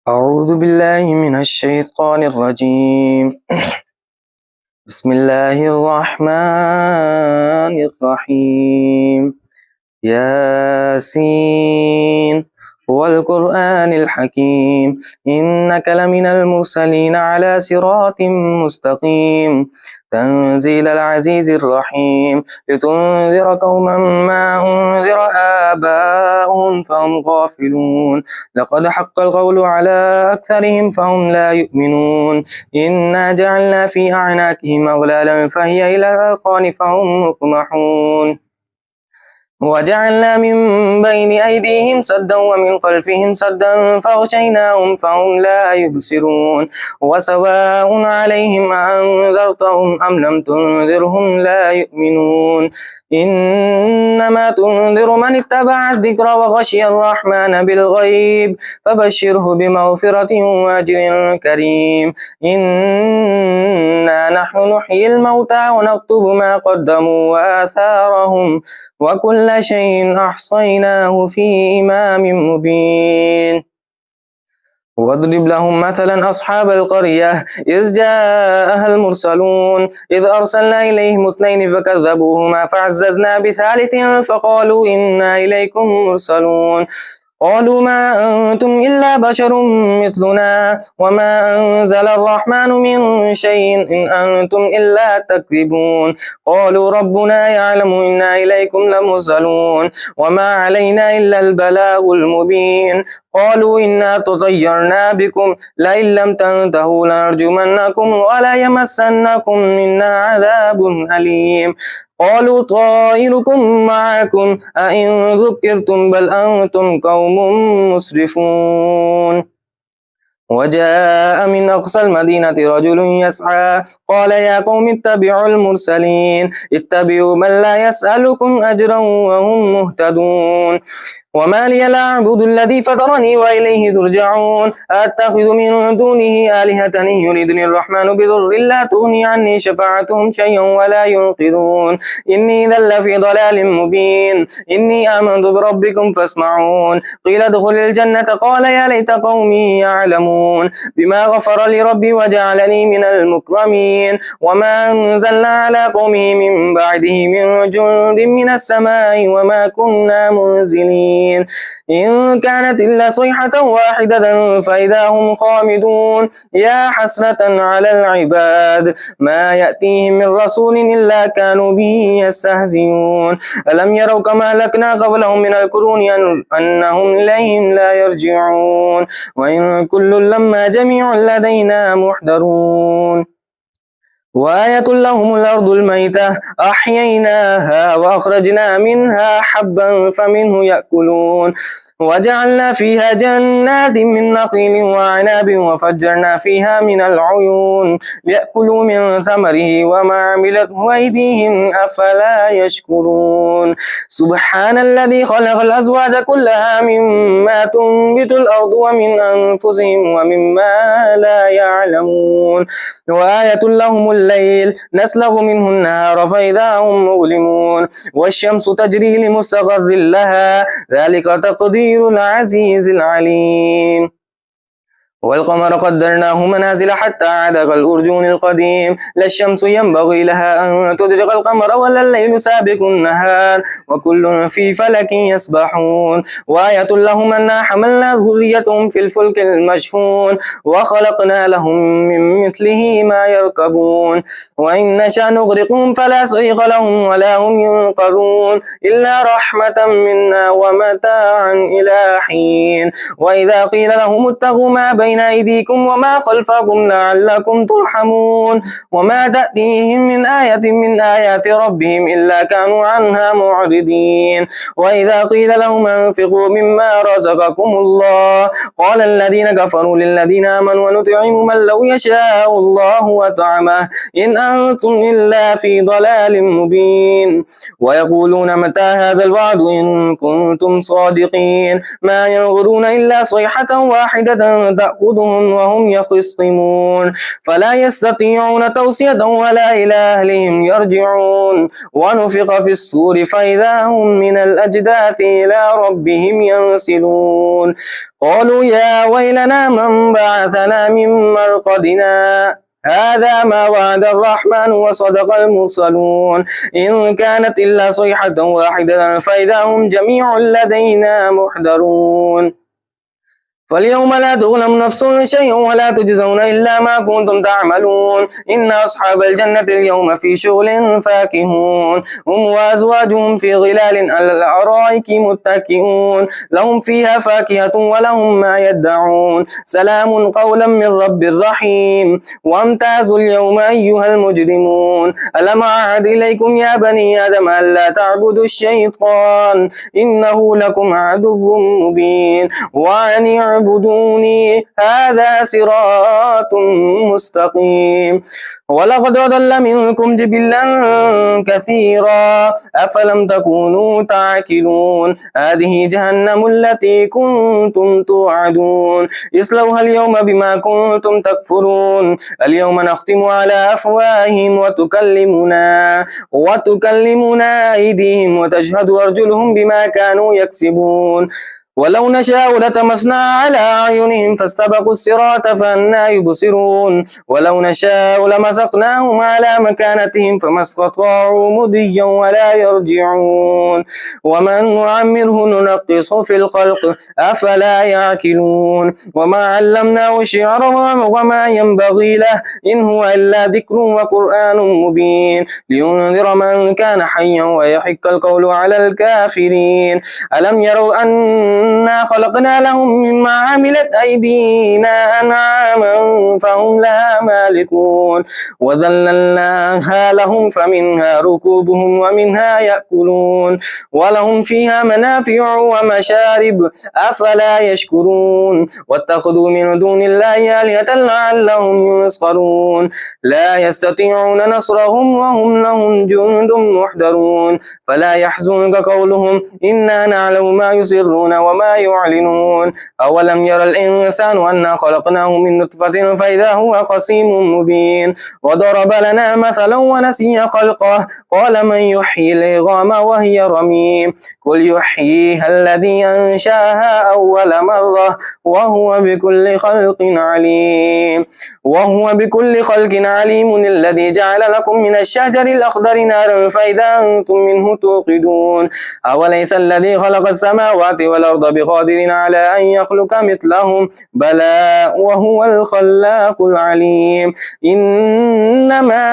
أعوذ بالله من الشيطان الرجيم. بسم الله الرحمن الرحيم. ياسين والقرآن الحكيم إنك لمن المرسلين على صراط مستقيم تنزيل العزيز الرحيم لتنذر قوما ما أنذر آباؤهم فهم غافلون لقد حق القول على أكثرهم فهم لا يؤمنون إنا جعلنا في أعناقهم أغلالا فهي إلى الأذقان فهم مقمحون وجعلنا من بين أيديهم سدا ومن خلفهم سدا فأغشيناهم فهم لا يبصرون وسواء عليهم أأنذرتهم أم لم تنذرهم لا يؤمنون إنما تنذر من اتبع الذكر وغشي الرحمن بالغيب فبشره بمغفرة وأجر كريم إنا نحن نحيي الموتى ونكتب ما قدموا وآثارهم وكل شيء أحصيناه في إمام مبين واضرب لهم مثلا أصحاب القرية إذ جاءها المرسلون إذ أرسلنا إليهم اثنين فكذبوهما فعززنا بثالث فقالوا إنا إليكم مرسلون قالوا ما أنتم إلا بشر مثلنا وما أنزل الرحمن من شيء إن أنتم إلا تكذبون قالوا ربنا يعلم إنا إليكم لمرسلون وما علينا إلا البلاغ المبين قالوا إنا تطيرنا بكم لئن لم تنتهوا لنرجمنكم ولا يمسنكم منا عذاب أليم قالوا طائركم معكم أئن ذكرتم بل أنتم قوم مسرفون وجاء من أقصى المدينة رجل يسعى قال يا قوم اتبعوا المرسلين اتبعوا من لا يسألكم أجرا وهم مهتدون وما لي لا أعبد الذي فطرني وإليه ترجعون أتخذ من دونه آلهة إن يردني الرحمن بضر لا تغني عني شفاعتهم شيئا ولا ينقذون إني إذا لفي ضلال مبين إني آمنت بربكم فاسمعون قيل ادخل الجنة قال يا ليت قومي يعلمون بما غفر لي ربي وجعلني من المكرمين وما أنزلنا على قومه من بعده من جند من السماء وما كنا منزلين إن كانت إلا صيحة واحدة فإذا هم خامدون يا حسرة على العباد ما يأتيهم من رسول إلا كانوا به يستهزئون ألم يروا كما أهلكنا قبلهم من القرون أنهم إليهم لا يرجعون وإن كل لما جميع لدينا محضرون وآية لهم الأرض الميتة أحييناها وأخرجنا منها حبا فمنه يأكلون وجعلنا فيها جنات من نخيل وعناب وفجرنا فيها من العيون ليأكلوا من ثمره وما عملته أيديهم أفلا يشكرون سبحان الذي خلق الأزواج كلها مما تنبت الأرض ومن أنفسهم ومما لا يعلمون وآية لهم الليل نسلخ منه النهار فإذا هم مظلمون والشمس تجري لمستقر لها ذلك تقدير العزيز العليم والقمر قدرناه منازل حتى عاد كالأرجون القديم لا الشمس ينبغي لها أن تدرك القمر ولا الليل سابق النهار وكل في فلك يسبحون وآية لهم أنا حملنا ذريتهم في الفلك المشحون وخلقنا لهم من مثله ما يركبون وإن نشأ نغرقهم فلا صريخ لهم ولا هم ينقذون إلا رحمة منا ومتاعا إلى حين وإذا قيل لهم اتقوا ما بين أيديكم وما خلفكم لعلكم ترحمون وما تأتيهم من آية من آيات ربهم إلا كانوا عنها معرضين وإذا قيل لهم انفقوا مما رزقكم الله قال الذين كفروا للذين آمنوا ونطعم من لو يشاء الله وطعمه إن أنتم إلا في ضلال مبين ويقولون متى هذا الوعد إن كنتم صادقين ما ينظرون إلا صيحة واحدة تأخذهم وهم يخصمون فلا يستطيعون توصية ولا إلى أهلهم يرجعون ونفخ في الصور فإذا هم من الأجداث إلى ربهم ينسلون قالوا يا ويلنا من بعثنا من مرقدنا هذا ما وعد الرحمن وصدق المرسلون إن كانت إلا صيحة واحدة فإذا هم جميع لدينا محضرون فاليوم لا تظلم نفس شيئا ولا تجزون إلا ما كنتم تعملون إن أصحاب الجنة اليوم في شغل فاكهون هم وأزواجهم في ظلال على الأرائك متكئون لهم فيها فاكهة ولهم ما يدعون سلام قولا من رب رحيم وامتازوا اليوم أيها المجرمون ألم أعهد إليكم يا بني آدم ألا تعبدوا الشيطان إنه لكم عدو مبين وأن اعبدوني هذا صراط مستقيم ولقد أضل منكم جبلا كثيرا أفلم تكونوا تعقلون هذه جهنم التي كنتم توعدون اصلوها اليوم بما كنتم تكفرون اليوم نختم على أفواههم وتكلمنا أيديهم وتشهد أرجلهم بما كانوا يكسبون ولو نشاء لتمسنا على أعينهم فاستبقوا الصراط فأنى يبصرون ولو نشاء لمسخناهم على مكانتهم فما استطاعوا مضيا ولا يرجعون ومن نعمره ننقصه في الخلق أفلا يعقلون وما علمناه الشعر وما ينبغي له إن هو إلا ذكر وقرآن مبين لينذر من كان حيا ويحق القول على الكافرين ألم يروا أنا خلقنا لهم مما عملت أيدينا أنعاما فهم لها مالكون وذللناها لهم فمنها ركوبهم ومنها يأكلون ولهم فيها منافع ومشارب أفلا يشكرون واتخذوا من دون الله آلهة لعلهم ينصرون لا يستطيعون نصرهم وهم لهم جند محضرون فلا يحزنك قولهم إنا نعلم ما يسرون وما يعلنون أولم يرى الإنسان أنا خلقناه من نطفة فإذا هو خصيم مبين وضرب لنا مثلا ونسي خلقه قال من يحيي العظام وهي رميم قل يحييها الذي أنشاها أول مرة وهو بكل خلق عليم الذي جعل لكم من الشجر الأخضر نارا فإذا أنتم منه توقدون أوليس الذي خلق السماوات والأرض بقادر على أن يخلق مثلهم بلى وهو الخلاق العليم إنما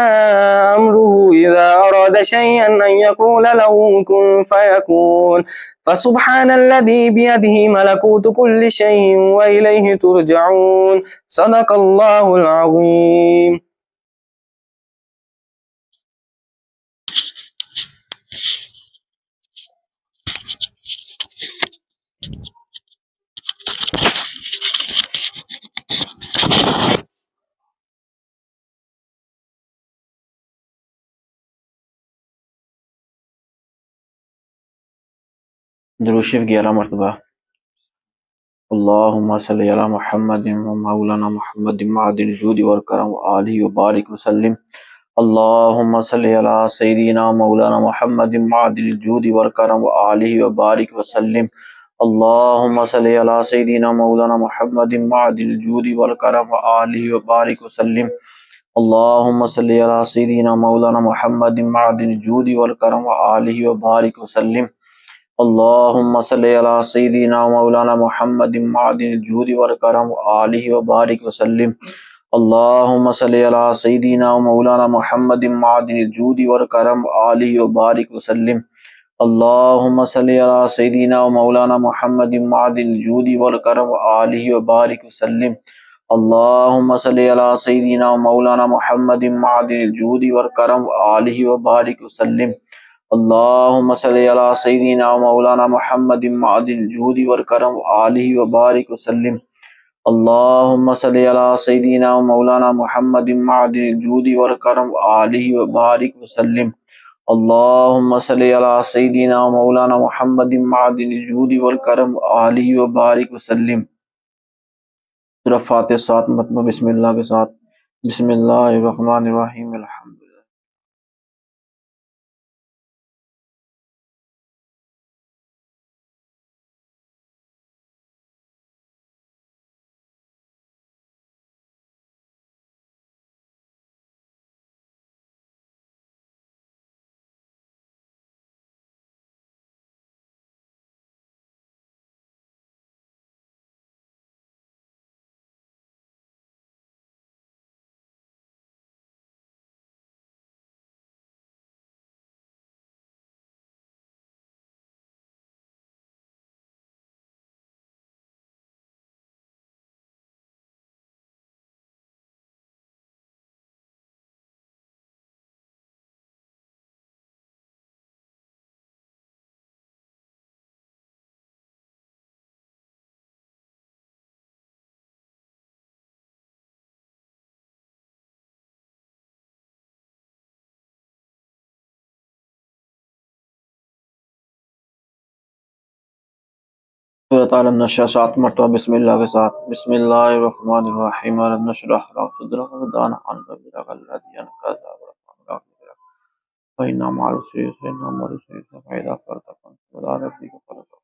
أمره إذا أراد شيئا أن يقول له كن فيكون فسبحان الذي بيده ملكوت كل شيء وإليه ترجعون صدق الله العظيم. درود شریف 11 مرتبہ اللهم صل على محمد ومولانا محمد معدن الجود والكرم وآله وبارك وسلم اللهم صل على سيدنا مولانا محمد معدن الجود والكرم وآله وبارك وسلم اللهم صل على سيدنا مولانا محمد معدن الجود والكرم وآله وبارك وسلم اللهم صل على سيدنا مولانا محمد معدن الجود والكرم وآله وبارك وسلم اللهم صل على سيدنا مولانا محمد معدن الجود والكرم وآله وبارك وسلم اللهم صل على سيدنا مولانا محمد معدن الجود والكرم وآله وبارك وسلم اللهم صل على سيدنا مولانا محمد معدن الجود والكرم وآله وبارك وسلم اللهم صل على سيدنا مولانا محمد معدن الجود والكرم وآله وبارك وسلم اللهم صل على سيدنا مولانا محمد معدن الجود والكرم وآله وبارك وسلم اللهم صل على سيدنا مولانا محمد معدن الجود والكرم وآله وبارك وسلم اللهم صل على سيدنا مولانا محمد معدن الجود والكرم وآله وبارك وسلم सूरह फातिहा 7 मरतबा बिस्मिल्लाह के साथ। बिस्मिल्लाहिर्रहमानिर्रहीम अल्हम्दुलिल्लाह। सूरत अल-नशअ 7 मरतबा बिस्मिल्लाह के साथ। बिस्मिल्लाहिर्रहमानिर्रहीम अलम नशरह लक सदरक व वदअना अन्का विज़रक अल्लज़ी अंक़ज़ ज़हरक फ़इन्ना मअल उसरि युसरा इन्ना मअल उसरि युसरा फ़इज़ा फ़रग़त फ़ंसब वइला रब्बिका फ़रग़ब।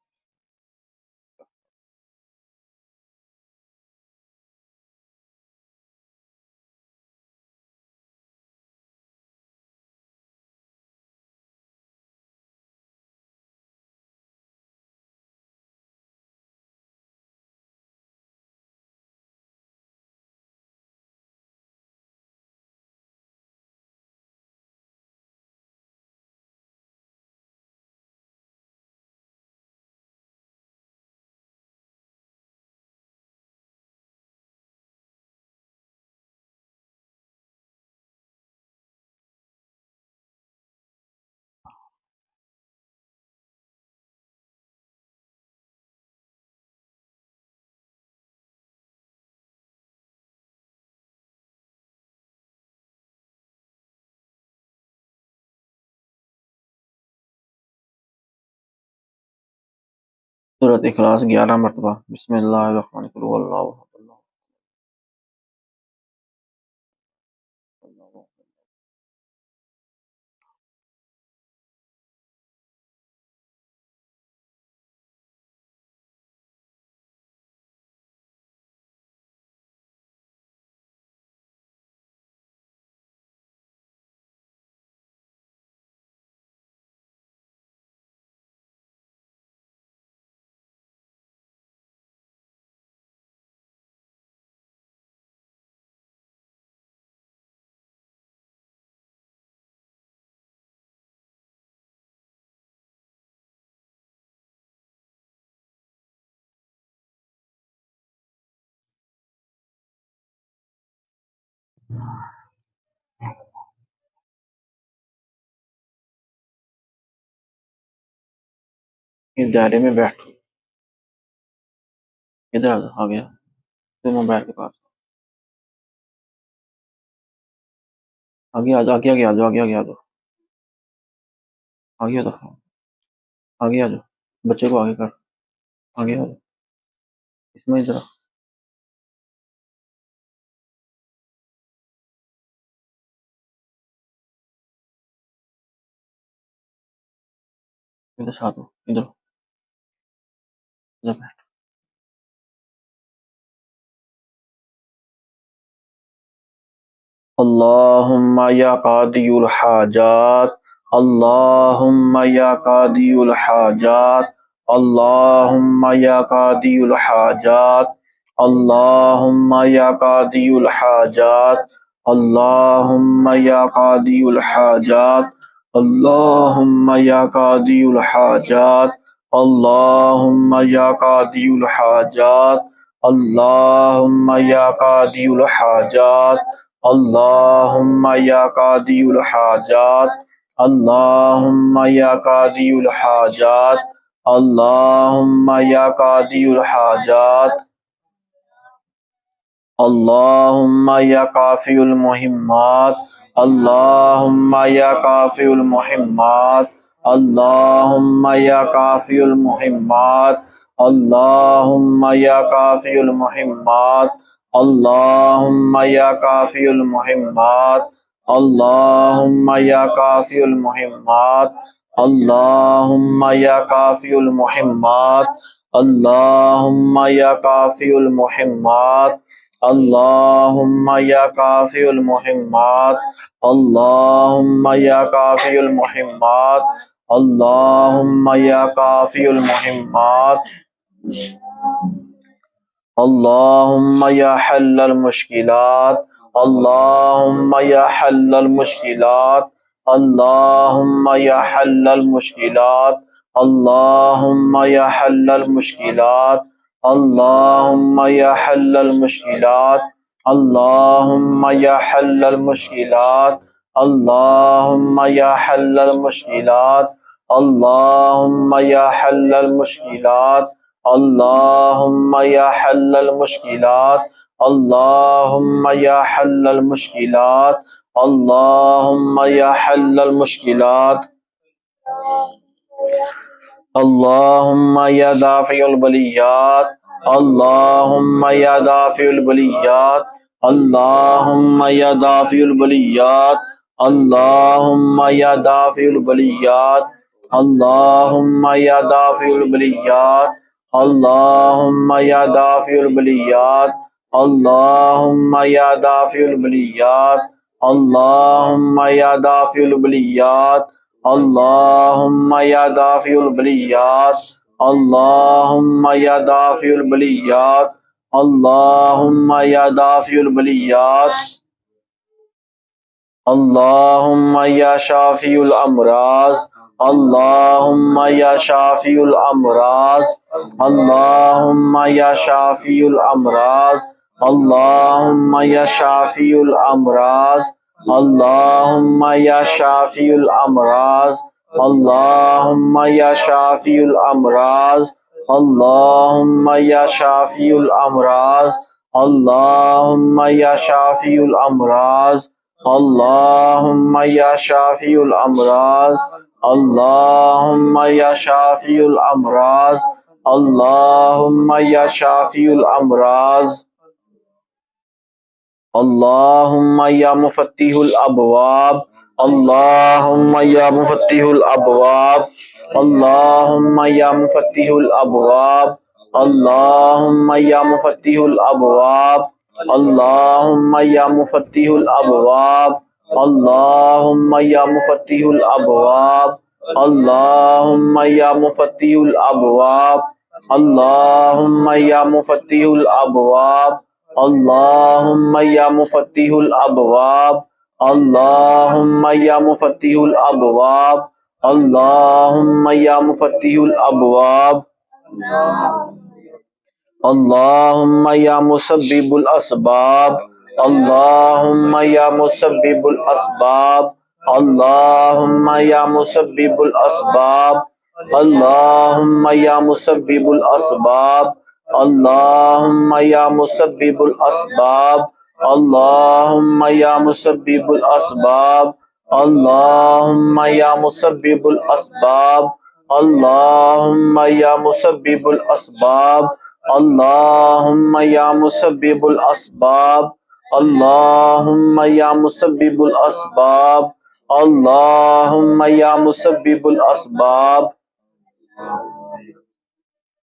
सूरत इखलास 11 मरतबा। बिस्मिल्लाहिर्रहमानिर्रहीम क़ुल हुवल्लाहु अहद अल्लाहु समद। इस दायरे में बैठ। इधर आ गया तो मोबाइल के पास। आगे आ जाओ, आगे आगे आ जाओ, आगे आगे आ जाओ, आगे आ जाओ, आगे आ जाओ। बच्चे को आगे कर, आगे आ जाओ। इसमें इधर इधर साथ हो, इधर इधर बैठ। अल्लाहुम्मा या कादियुल हाजात, अल्लाहुम्मा या कादियुल हाजात, अल्लाहुम्मा या कादियुल हाजात, अल्लाहुम्मा या कादियुल हाजात, अल्लाहुम्मा या कादियुल हाजात, अल्लाहुम्मा या कादियुल हाजात, अल्लाहुम्मा या कादियुल हाजात, अल्लाहुम्मा या कादियुल हाजात, अल्लाहुम्मा या कादियुल हाजात, अल्लाहुम्मा या कादियुल हाजात, अल्लाहुम्मा या कादियुल हाजात, अल्लाहुम्मा या काफियुल मुहिम्मात, अल्लाहुम्मा या काफियुल मुहिम्मात, अल्लाहुम्मा या काफियुल मुहिम्मात, अल्लाहुम्मा या काफियुल मुहिम्मात, अल्लाहुम्मा या काफियुल मुहिम्मात, अल्लाहुम्मा या काफियुल मुहिम्मात, अल्लाहुम्मा या काफियुल मुहिम्मात, अल्लाहुम्मा या काफियुल मुहिम्मात, अल्लाहुम्मा या काफियुल मुहिम्मात, अल्लाहुम्मा या काफियुल मुहिम्मात, अल्लाहुम्मा या काफियुल मुहिम्मात, अल्लाहुम्मा या हल्लल मुश्किलात, अल्लाहुम्मा या हल्लल मुश्किलात, अल्लाहुम्मा या हल्लल मुश्किलात, अल्लाहुम्मा या हल्लल मुश्किलात, अल्लाहुम्मा या हल्लल मुश्किलात, अल्लाहुम्मा या हल्लल मुश्किलात, अल्लाहुम्मा या हल्लल मुश्किलात, अल्लाहुम्मा या हल्लल मुश्किलात, अल्लाहुम्मा या हल्लल मुश्किलात, अल्लाहुम्मा या हल्लल मुश्किलात, अल्लाहुम्मा या हल्लल मुश्किलात, अल्लाहुम्मा या दाफिउल बलियात, अल्लाहुम्मा या दाफिउल बलियात, अल्लाहुम्मा या दाफिउल बलियात, अल्लाहुम्मा या दाफिउल बलियात, अल्लाहुम्मा या दाफिउल बलियात, अल्लाहुम्मा या दाफिउल बलियात, अल्लाहुम्मा या दाफिउल बलियात, अल्लाहुम्मा या दाफिउल बलियात, अल्लाहुम्मा या दाफिउल बलियात, अल्लाहुम्मा या दाफिउल बलियात, अल्लाहुम्मा या दाफिउल बलियात, अल्लाहुम्मा या शाफिउल अमराज, अल्लाहुम्मा या शाफिउल अमराज, अल्लाहुम्मा या शाफिउल अमराज, अल्लाहुम्मा या शाफिउल अमराज, अल्लाहुम्मा या शाफिउल अमराज, अल्लाहुम्मा या शाफिउल अमराज, अल्लाहुम्मा या शाफिउल अमराज, अल्लाहुम्मा या शाफिउल अमराज, अल्लाहुम्मा या शाफिउल अमराज, अल्लाहुम्मा या शाफिउल अमराज, अल्लाहुम्मा या शाफिउल अमराज, अल्लाहुम्मा या मुफत्तिहुल अबवाब, अल्लाहुम्मा या मुफत्तिहुल अबवाब, अल्लाहुम्मा या मुफत्तिहुल अबवाब, अल्लाहुम्मा या मुफत्तिहुल अबवाब, अल्लाहुम्मा या मुफत्तिहुल अबवाब, अल्लाहुम्मा या मुफत्तिहुल अबवाब, अल्लाहुम्मा या मुफत्तिहुल अबवाब, अल्लाहुम्मा या मुफत्तिहुल अबवाब, अल्लाहुम्मा या मुफत्तिहुल अबवाब, अल्लाहुम्मा या मुफत्तिहुल अबवाब, अल्लाहुम्मा या मुफत्तिहुल अबवाब, अल्लाहुम्मा या मुसब्बिबुल असबाब, अल्लाहुम्मा या मुसब्बिबुल असबाब, अल्लाहुम्मा या मुसब्बिबुल असबाब, अल्लाहुम्मा या मुसब्बिबुल असबाब, अल्लाहुम्मा या मुसब्बिबुल असबाब, अल्लाहुम्मा या मुसब्बिबुल असबाब, अल्लाहुम्मा या मुसब्बिबुल असबाब, अल्लाहुम्मा या मुसब्बिबुल असबाब, अल्लाहुम्मा या मुसब्बिबुल असबाब, अल्लाहुम्मा या मुसब्बिबुल असबाब, अल्लाहुम्मा या मुसब्बिबुल असबाब,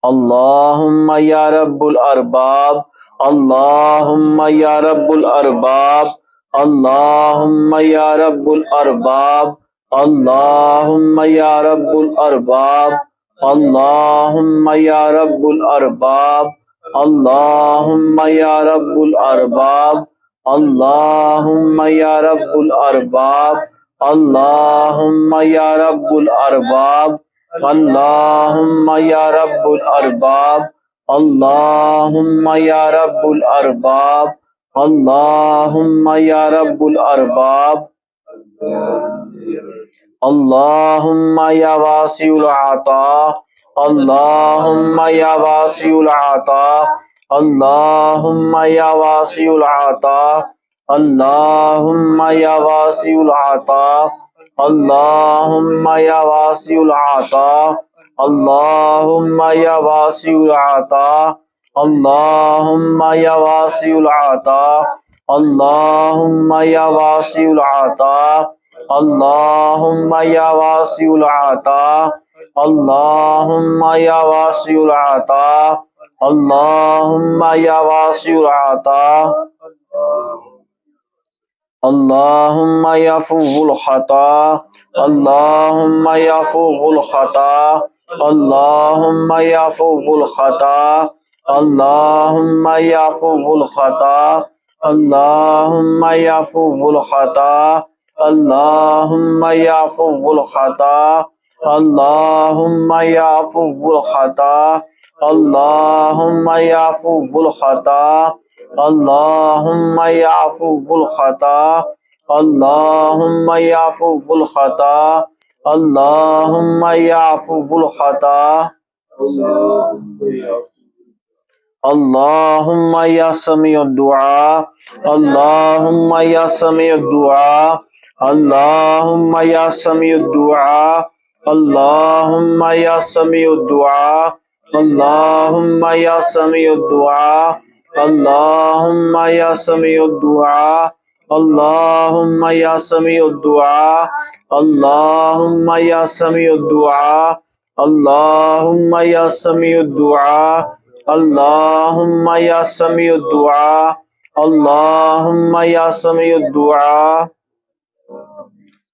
अल्लाहुम्मा या रब्बुल अरबाब, अल्लाहुम्मा या रब्बुल अरबाब, अल्लाहुम्मा या रब्बुल अरबाब, अल्लाहुम्मा या रब्बुल अरबाब, अल्लाहुम्मा या रब्बुल अरबाब, अल्लाहुम्मा या रब्बुल अरबाब, अल्लाहुम्मा या रब्बुल अरबाब, अल्लाहुम्मा या रब्बुल अरबाब, अल्लाहुम्मा या रब्बुल अरबाब, अल्लाहुम्मा या रब्बुल अरबाब, अल्लाहुम्मा या रब्बुल अरबाब, अल्लाहुम्मा या वासिउल आता, अल्लाहुम्मा या वासिउल आता, अल्लाहुम्मा या वासिउल आता, अल्लाहुम्मा या वासिउल आता, अल्लाहुम्मा या वासिउल आता, अल्लाहुम्मा या वासिउल आता, अल्लाहुम्मा या वासिउल आता, अल्लाहुम्मा या वासिउल आता, अल्लाहुम्मा या वासिउल आता, अल्लाहुम्मा या वासिउल आता, अल्लाहुम्मा या वासिउल आता, अल्लाहुम्मा याफुल खता, अल्लाहुम्मा याफुल खता, अल्लाहुम्मा याफुल खता, अल्लाहुम्मा याफुल खता, अल्लाहुम्मा याफुल खता, अल्लाहुम्मा याफुल खता, अल्लाहुम्मा याफुल खता, अल्लाहुम्मा याफुल खता, अल्लाहुम्मा याफुल खता, अल्लाहुम्मा याफुल खता, अल्लाहुम्मा याफुल खता, अल्लाहुम्मा या समीउद दुआ, अल्लाहुम्मा या समीउद दुआ, अल्लाहुम्मा या समीउद दुआ, अल्लाहुम्मा या समीउद दुआ, अल्लाहुम्मा या समीउद दुआ, अल्लाहुम्मा या समीउद दुआ, अल्लाहुम्मा या समीउद दुआ, अल्लाहुम्मा या समीउद दुआ, अल्लाहुम्मा या समीउद दुआ, अल्लाहुम्मा या समीउद दुआ, अल्लाहुम्मा या समीउद दुआ,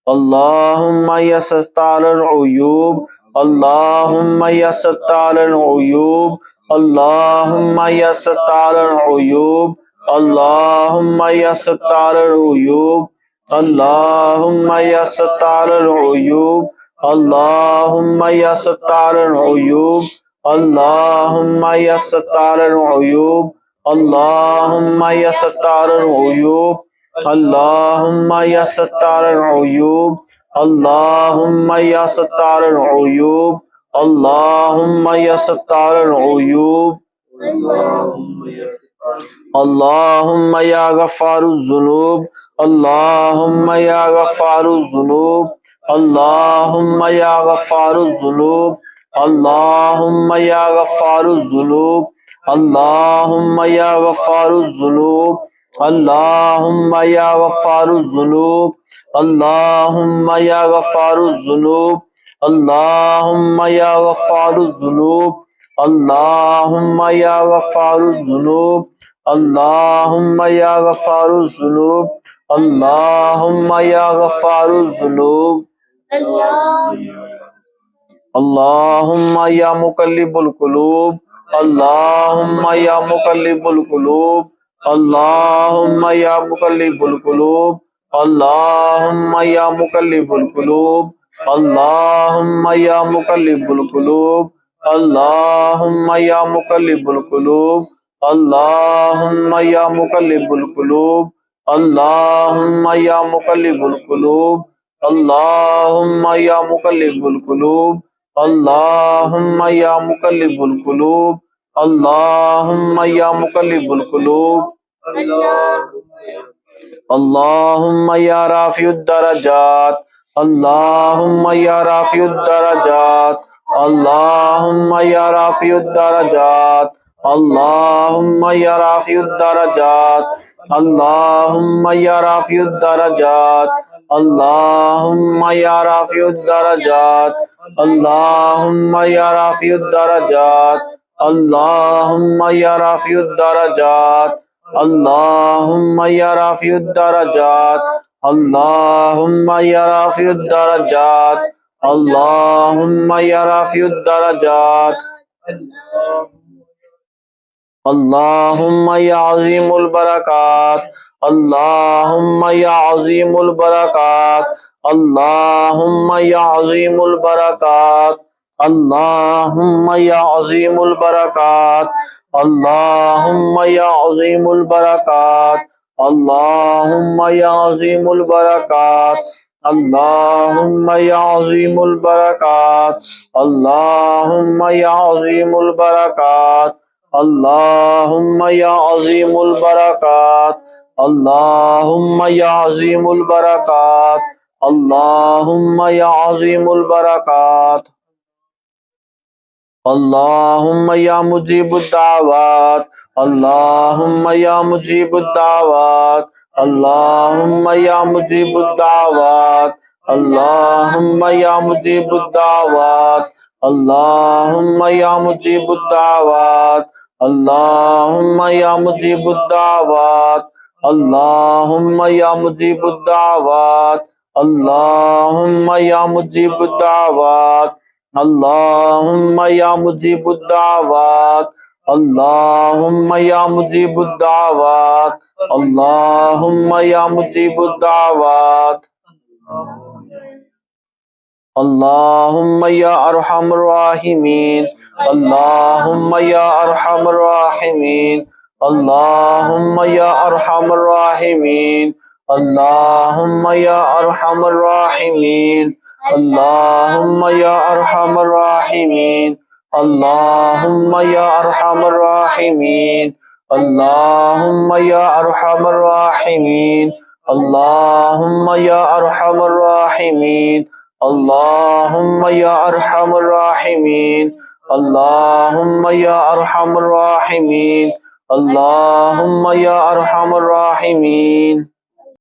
अल्लाहुम्मा या सत्तारुल उयूब, अल्लाहुम्मा या सत्तारुल उयूब, अल्लाहुम्मा या सत्तारुल उयूब, अल्लाहुम्मा या सत्तारुल उयूब, अल्लाहुम्मा या सत्तारुल उयूब, अल्लाहुम्मा या सत्तारुल उयूब, अल्लाहुम्मा या सत्तारुल उयूब, अल्लाहुम्मा या सत्तारुल उयूब, अल्लाहुम्मा या सत्तारुल उयूब, अल्लाहुम्मा या सत्तारुल उयूब, अल्लाहुम्मा या सत्तारुल उयूब, अल्लाहुम्मा या गफ्फारुज़ ज़ुनूब, अल्लाहुम्मा या गफ्फारुज़ ज़ुनूब, अल्लाहुम्मा या गफ्फारुज़ ज़ुनूब, अल्लाहुम्मा या गफ्फारुज़ ज़ुनूब, अल्लाहुम्मा या गफ्फारुज़ ज़ुनूब, अल्लाहुम्मा या गफ्फारुज़ ज़ुनूब, अल्लाहुम्मा या गफ्फारुज़ ज़ुनूब, अल्लाहुम्मा या गफ्फारुज़ ज़ुनूब, अल्लाहुम्मा या गफ्फारुज़ ज़ुनूब, अल्लाहुम्मा या गफ्फारुज़ ज़ुनूब, अल्लाहुम्मा या गफ्फारुज़ ज़ुनूब, अल्लाहुम्मा या मुक़ल्लिबुल क़ुलूब, अल्लाहुम्मा या मुक़ल्लिबुल क़ुलूब, अल्लाहुम्मा या मुक़ल्लिबुल क़ुलूब, अल्लाहुम्मा या मुक़ल्लिबुल क़ुलूब, अल्लाहुम्मा या मुक़ल्लिबुल क़ुलूब, अल्लाहुम्मा या मुक़ल्लिबुल क़ुलूब, अल्लाहुम्मा या मुक़ल्लिबुल क़ुलूब, अल्लाहुम्मा या मुक़ल्लिबुल क़ुलूब, अल्लाहुम्मा या मुक़ल्लिबुल क़ुलूब, अल्लाहुम्मा या मुक़ल्लिबुल क़ुलूब, अल्लाहुम्मा या मुक़ल्लिबुल क़ुलूब, अल्लाहुम्मा या राफ़िउद दरजात, अल्लाहुम्मा या राफ़िउद दरजात, अल्लाहुम्मा या राफ़िउद दरजात, अल्लाहुम्मा या राफ़िउद दरजात, अल्लाहुम्मा या राफ़िउद दरजात, अल्लाहुम्मा या राफ़िउद दरजात, अल्लाहुम्मा या राफ़िउद दरजात, अल्लाहुम्मा या राफ़िउद दरजात, अल्लाहुम्मा या राफ़िउद दरजात, अल्लाहुम्मा या राफ़िउद दरजात, अल्लाहुम्मा या राफ़िउद दरजात, अल्लाहुम्मा या अज़ीमुल बरकात, अल्लाहुम्मा या अज़ीमुल बरकात, अल्लाहुम्मा या अज़ीमुल बरकात, अल्लाहुम्मा या अज़ीमुल बरकात, अल्लाहुम्मा या अज़ीमुल बरकात, अल्लाहुम्मा या अज़ीमुल बरकात, अल्लाहुम्मा या अज़ीमुल बरकात, अल्लाहुम्मा या अज़ीमुल बरकात, अल्लाहुम्मा या अज़ीमुल बरकात, अल्लाहुम्मा या अज़ीमुल बरकात, अल्लाहुम्मा या अज़ीमुल बरकात। اللهم يا مجيب الدعوات اللهم يا مجيب الدعوات اللهم يا مجيب الدعوات اللهم يا مجيب الدعوات اللهم يا مجيب الدعوات اللهم يا مجيب الدعوات اللهم يا مجيب الدعوات اللهم يا مجيب الدعوات اللهم يا مجيب الدعوات اللهم يا مجيب الدعوات اللهم يا مجيب الدعوات اللهم يا أرحم الراحمين اللهم يا أرحم الراحمين اللهم يا أرحم الراحمين اللهم يا أرحم الراحمين اللهم يا أرحم الراحمين اللهم يا أرحم الراحمين اللهم يا أرحم الراحمين اللهم يا أرحم الراحمين اللهم يا أرحم الراحمين اللهم يا أرحم الراحمين اللهم يا أرحم الراحمين